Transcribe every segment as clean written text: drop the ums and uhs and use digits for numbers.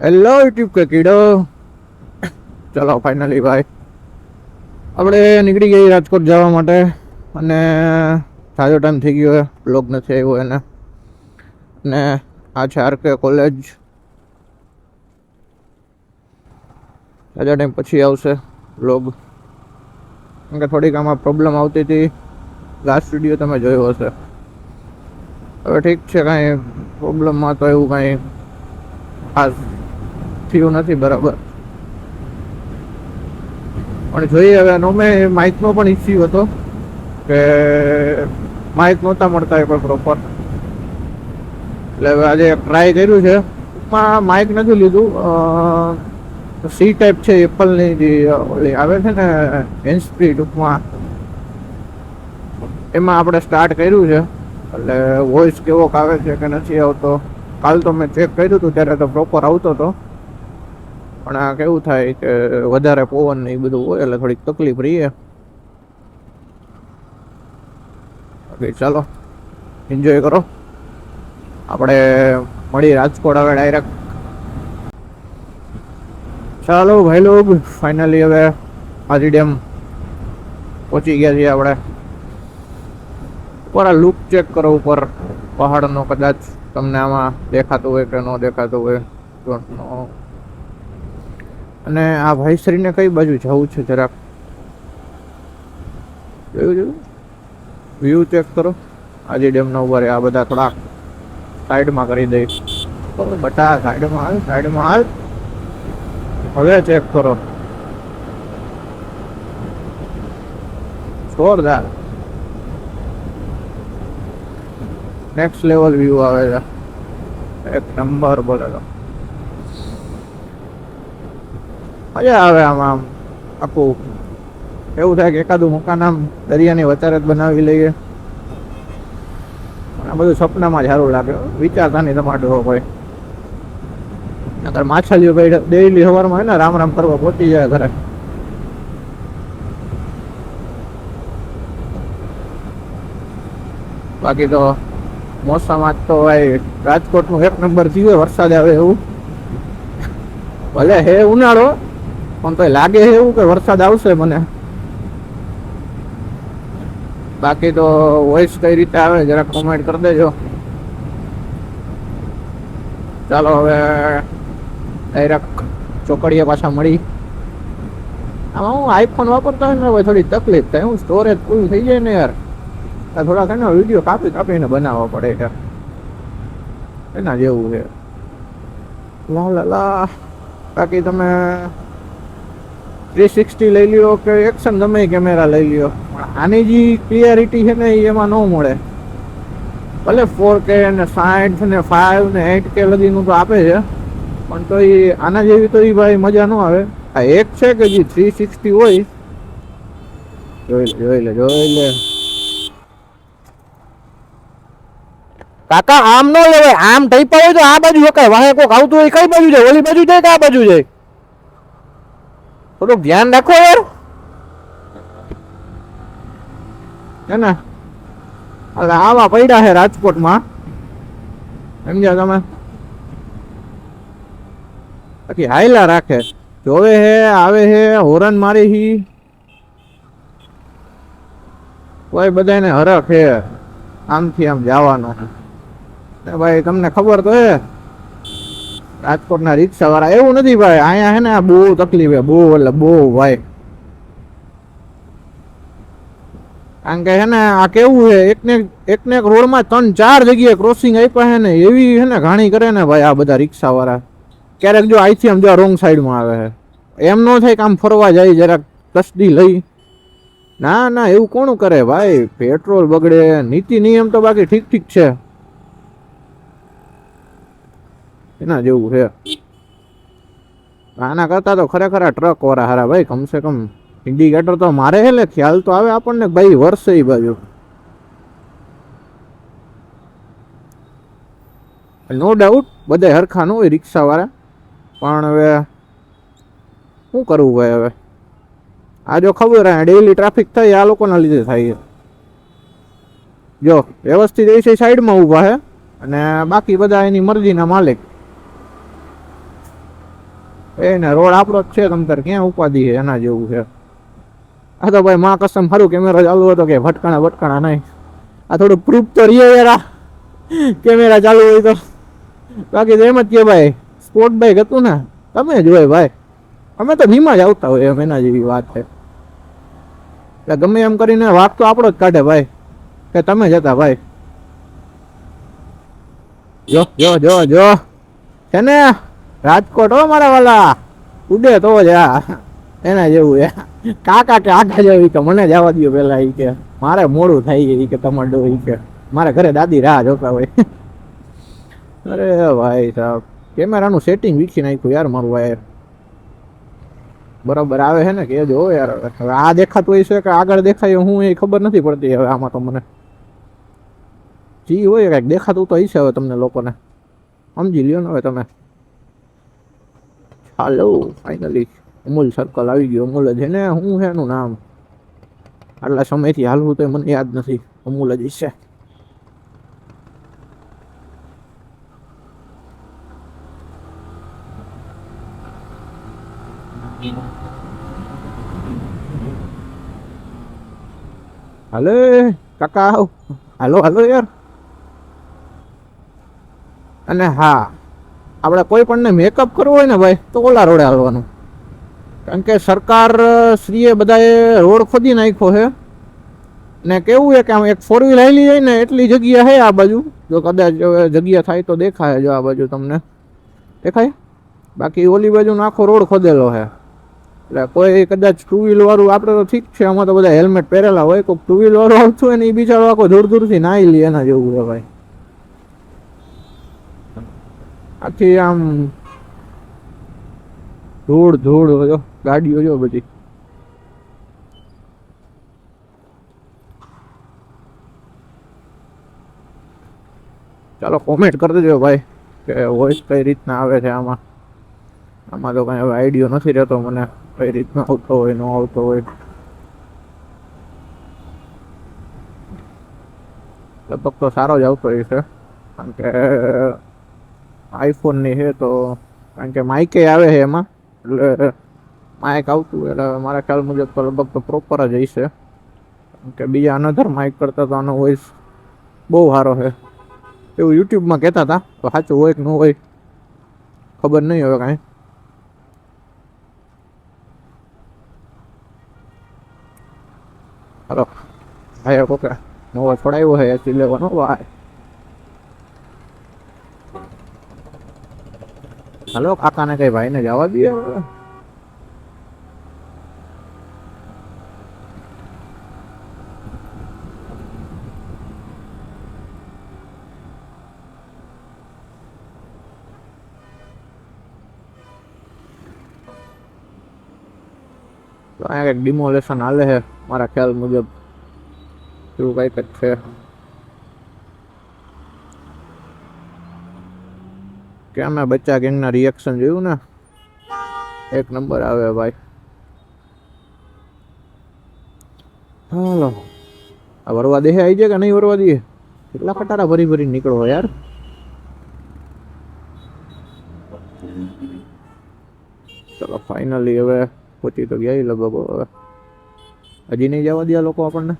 Hello YouTube કે કીડો. ચલો finally ભાઈ આપણે નીકળી ગઈ રાજકોટ જવા માટે અને સાજો ટાઈમ થઈ ગયો બ્લોગ નથી આવ્યો એને. ને આ છે આરકે કોલેજ. સાજા ટાઈમ પછી આવશે બ્લોગ, કેમ કે થોડીક આમાં પ્રોબ્લેમ આવતી હતી. લાસ્ટ વિડીયો તમે જોયો હશે. હવે ઠીક છે, કાંઈ પ્રોબ્લેમમાં તો એવું કાંઈ ખાસ થયું નથી બરાબર. પણ જોઈએ હવે નોમે માઇકનો પણ ઇસ્યુ હતો કે માઇક નહોતા મળતા કોઈ પ્રોપર. એટલે હવે આજે ટ્રાય કર્યું છે. ટૂંકમાં માઇક નથી લીધું, સી ટાઈપ છે એપલની જે ઓલી આવે છે ને હેન્ડ ફ્રી, ટૂંકમાં એમાં આપણે સ્ટાર્ટ કર્યું છે. એટલે વોઇસ કેવોક આવે છે કે નથી આવતો. કાલ તો મેં ચેક કર્યું હતું ત્યારે તો પ્રોપર આવતો હતો, પણ આ કેવું થાય કે વધારે પવન ને એ બધું હોય એટલે થોડીક તકલીફ રહીએ. ઓકે ચાલો એન્જોય કરો. આપણે મળી રાજકોટ હવે ડાયરેક્ટ. ચાલો ભાઈ લોગ ફાઇનલી હવે હાજી ડેમ પહોંચી ગયા છીએ આપણે. ઉપર આ લુક ચેક કરો ઉપર પહાડનો, કદાચ તમને આમાં દેખાતું હોય કે ન દેખાતું હોય. અને આ ભાઈશ્રીને કઈ બાજુ જવું છે જરાક જોયું વ્યૂ ચેક કરો. હાજી ડેમના ઉપર આ બધા થોડા સાઈડમાં કરી દઈ. બટા સાઈડમાં હાલ, સાઈડમાં હાલ. હવે ચેક કરો, જોરદાર નેક્સ્ટ લેવલ વ્યૂ આવે છે, એક નંબર બોલે તો. મજા આવે આમાં. આખું એવું થાય કે એકાદું મકાન આમ દરિયાની વચારે જ બનાવી લઈએ. આ બધું સપનામાં જ સારું લાગે, વિચારતા નહીં તમારે ડોહો કોઈ. નકર માછલીઓ ભાઈ ડેઈલી સવારમાં હોય ને રામ રામ કરવા પહોંચી જાય ઘરે. બાકી તો મોસમ આજ તો ભાઈ રાજકોટનું એક નંબર થયું, વરસાદ આવે એવું. ભલે હે ઉનાળો પણ તો લાગે છે એવું કે વરસાદ આવશે મને. બાકી તો વોઇસ કઈ રીતે આવે જરા કોમેન્ટ કરી દેજો. ચાલો હવે ડાયરેક્ટ ચોકડીએ પાછા મળી. આમાં હું આઈફોન વાપરતા હોય ને થોડી તકલીફ થાય, હું સ્ટોરેજ ફૂલ થઈ જાય ને યાર, થોડાક એનો વિડીયો કાપી કાપીને બનાવવો પડે છે. એના જેવું છે. લા બાકી તમે 360 લઈ લ્યો કે એક્શન ગમે કેમેરા લઈ લ્યો, પણ આની જે ક્લિયરિટી છે ને એમાં ન મળે. ભલે 4K ને 60 ને 5 ને 8K લગીનું તો આપે છે, પણ તો એ આના જેવી તો એ ભાઈ મજા ન આવે. આ એક છે કે જે 360 હોય. જોઈ લે કાકા, આમ ન લેવાય. આમ ટાઈપા હોય તો આ બાજુ હકાય, વાહે કોક આવતું હોય કઈ બાજુ જાય, ઓલી બાજુ જાય કે આ બાજુ જાય? થોડુંક ધ્યાન રાખો યાર. હે ને એટલે આવા પડ્યા છે રાજકોટમાં, સમજ્યા તમે? બાકી હાયલા રાખે, જોવે હે, આવે હે, હોરન મારી હી, કોઈ બધાને હરખ હે આમથી આમ જવાનો. ભાઈ તમને ખબર તો હે રાજકોટના રિક્ષા વાળા એવું નથી ભાઈ, અહીંયા હે ને બહુ તકલીફ હે, બહુ એટલે બહુ ભાઈ. કારણ કે હે ને આ કેવું છે, એકને એક રોડમાં 3-4 જગ્યાએ ક્રોસિંગ આપ્યા હે ને, એવી હે ને ઘાણી કરે ને ભાઈ આ બધા રિક્ષા વાળા. ક્યારેક જો અહીંથી આમ જો રોંગ સાઈડમાં આવે છે, એમ ન થાય કે આમ ફરવા જાય જરાક તસદી લઈ. ના એવું કોણ કરે ભાઈ, પેટ્રોલ બગડે. નીતિ નિયમ તો બાકી ઠીક છે, એના જેવું છે. આના કરતા તો ખરેખર આ ટ્રક વાળા હારા ભાઈ. કમસે કમ ઇન્ડિકેટર તો મારે હે ને ખ્યાલ તો આવે આપણને ભાઈ વર્ષે એ બાજુ. નો ડાઉટ બધા હરખા ન હોય રિક્ષા વાળા, પણ હવે શું કરવું ભાઈ. હવે આ જો ખબર હે ડેઈલી ટ્રાફિક થાય આ લોકોના લીધે થાય. જો વ્યવસ્થિત એ સાઈડમાં ઊભા હે અને બાકી બધા એની મરજીના માલિક. એને રોડ આપણો જ છે, તમ તાર ક્યાં ઉપાધિ છે એના જેવું છે. આ તો ભાઈ માં કસમ સારું કેમેરો ચાલુ હતો કે ભટકાણા ભટકાણા નહીં. આ થોડું પ્રૂફ તો રીએ યાર, કેમેરા ચાલુ હોય તો. બાકી તો એમ જ કે ભાઈ સ્પોર્ટ બાઇક હતું ને, તમે જ હોય ભાઈ. અમે તો ધીમા જ આવતા હોય એમ, એના જેવી વાત છે. એટલે ગમે એમ કરીને વાક તો આપણો જ કાઢે ભાઈ, કે તમે જ હતા ભાઈ. જો જો જો જો છે ને રાજકોટ હો મારા વાલા, ઉડે તો જ આ એના જેવું છે. કાકા કે આખા જેવી કે મને જવા દો પેલા, ઈ કે મારે મોડું થાય ઈ કે તમારે ઈ કે મારા ઘરે દાદી રાહ જોતા હોય. અરે ભાઈ સાહેબ, કેમેરાનું સેટિંગ વીખી નાખ્યું યાર મારું ભાઈ. બરાબર આવે છે ને કે જો યાર, હવે આ દેખાતું હોય છે કે આગળ દેખાય હું એ ખબર નથી પડતી હવે આમાં તો મને. જી હોય કાંઈક દેખાતું તો હશે હવે તમને લોકોને, સમજી લ્યો ને હવે તમે. હાલો ફાઇનલી અમૂલ સર્કલ આવી ગયું. અમૂલ જ ને, શું છે એનું નામ? આટલા સમયથી હાલવું તો મને યાદ નથી. અમૂલ જ છે. હાલો કાકા, હાલો હાલો યાર. અને હા, આપણે કોઈ પણ મેકઅપ કરવો હોય ને ભાઈ તો ઓલા રોડે હાલવાનું. કારણ કે સરકાર શ્રીએ બધાએ રોડ ખોદી નાખ્યો છે ને કેવું છે કે આમ એક 4 વ્હીલ હાલી જાય ને એટલી જગ્યા છે આ બાજુ. જો કદાચ જગ્યા થાય તો દેખાય, જો આ બાજુ તમને દેખાય. બાકી ઓલી બાજુ આખો રોડ ખોદેલો છે. એટલે કોઈ કદાચ 2 વ્હીલ વાળું, આપણે તો ઠીક છે આમાં તો બધા હેલ્મેટ પહેરેલા હોય, કોઈ 2 વ્હીલ વાળું આવતું હોય ને એ બિચારો આખો દૂર દૂરથી નાહી લે એના જેવું છે ભાઈ. આખી આમ ધૂળ ધૂળ જો ગાડીઓ જો બધી. ચાલો કોમેન્ટ કરી દેજો ભાઈ કે વોઇસ કઈ રીતના આવે છે આમાં. આમાં તો કઈ હવે આઈડિયો નથી રહેતો મને કઈ રીતના આવતો હોય ન આવતો હોય. લગભગ તો સારો જ આવતો હોય છે, કારણ કે આઈફોનની છે તો, કારણ કે માઇકે આવે છે એમાં, એટલે માઇક આવતું એટલે મારા ખ્યાલ મુજબ તો લગભગ તો પ્રોપર જ હશે. કારણ કે બીજા અનધર માઇક કરતાં તો આનો વોઇસ બહુ સારો છે એવું યુટ્યુબમાં કહેતા હતા. તો સાચું હોય કે ન હોય ખબર નહીં હવે કાંઈ. હાલો ભાઈ કોકે નવો છોડાવ્યો છે એસી લેવાનો ભાઈ. હાલો કાકાને કઈ ભાઈને જવા દઈએ. તો અહીંયા કંઈક ડિમોલેશન હાલે છે મારા ખ્યાલ મુજબ, એવું કંઈક જ છે. કે અમે બચ્ચા ગેંગના રિએક્શન જોયું ને, એક નંબર આવે ભાઈ. હાલો આ વરવા દે આવી જાય કે નહીં વરવા દઈએ? કેટલા કટારા ભરી ભરી નીકળો યાર. ચલો ફાઇનલી હવે પહોંચી તો ગયા લગભગ. હવે હજી નહીં જવા દે લોકો આપણને.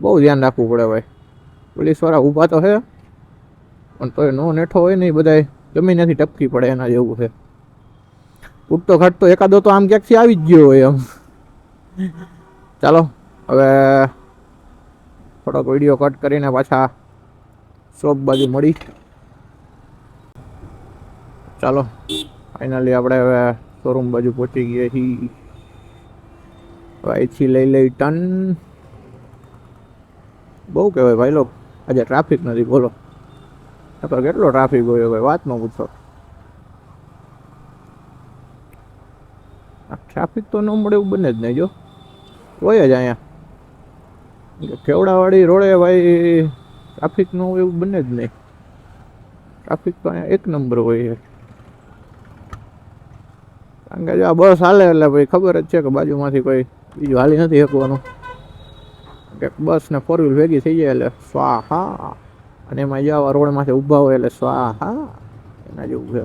બહુ ધ્યાન રાખવું પડે ભાઈ. પોલીસ વાળા ઊભા તો છે પણ તોય નો નેઠો હોય ને, બધા જમીનેથી ટપકી પડે એના જેવું છે. ઉઠતો ઘટતો એકાદો તો આમ ક્યાંકથી આવી જ ગયો હોય એમ. ચાલો હવે થોડોક વિડીયો કટ કરીને પાછા શોપ બાજુ મળી. ચાલો ફાઇનલી આપણે હવે શોરૂમ બાજુ પહોંચી ગયા છીએ. અહીંથી લઈ લઈ ટન. બહુ કહેવાય ભાઈ લોકો આજે ટ્રાફિક નથી, બોલો તો કેટલો ટ્રાફિક હોય ભાઈ, વાત ન પૂછો. ટ્રાફિક તો ન મળે એવું બને જ નહીં, જો હોય જ અહીંયા કેવડાવાળી રોડે ભાઈ ટ્રાફિક ન હોય એવું બને જ નહીં. ટ્રાફિક તો અહીંયા એક નંબર હોય છે. કારણ કે જો આ બસ હાલે એટલે ભાઈ ખબર જ છે કે બાજુમાંથી કોઈ બીજું હાલી નથી શકવાનું. કે બસ ને 4 વ્હીલ ભેગી થઈ જાય એટલે સ્વાહા. અને એમાં જવા રોડમાંથી ઊભા હોય એટલે સ્વાહા એના જેવું છે.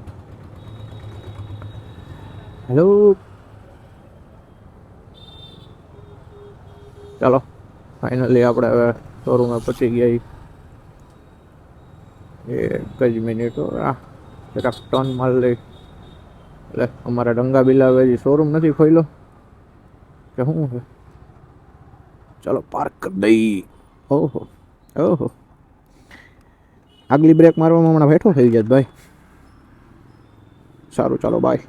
હેલો, ચાલો ફાઇનલી આપણે હવે શોરૂમે પહોંચી ગયા છીએ. એક જ મિનિટ જરાક ટર્ન માર લઈ. એટલે અમારા ડંગા બિલા હજી શોરૂમ નથી ખોલ્યો કે શું છે? ચાલો પાર્ક કરી દઈ. ઓહો ઓહો, આગલી બ્રેક મારવામાં હમણાં બેઠો થઈ જાય ભાઈ. સારું ચાલો બાય.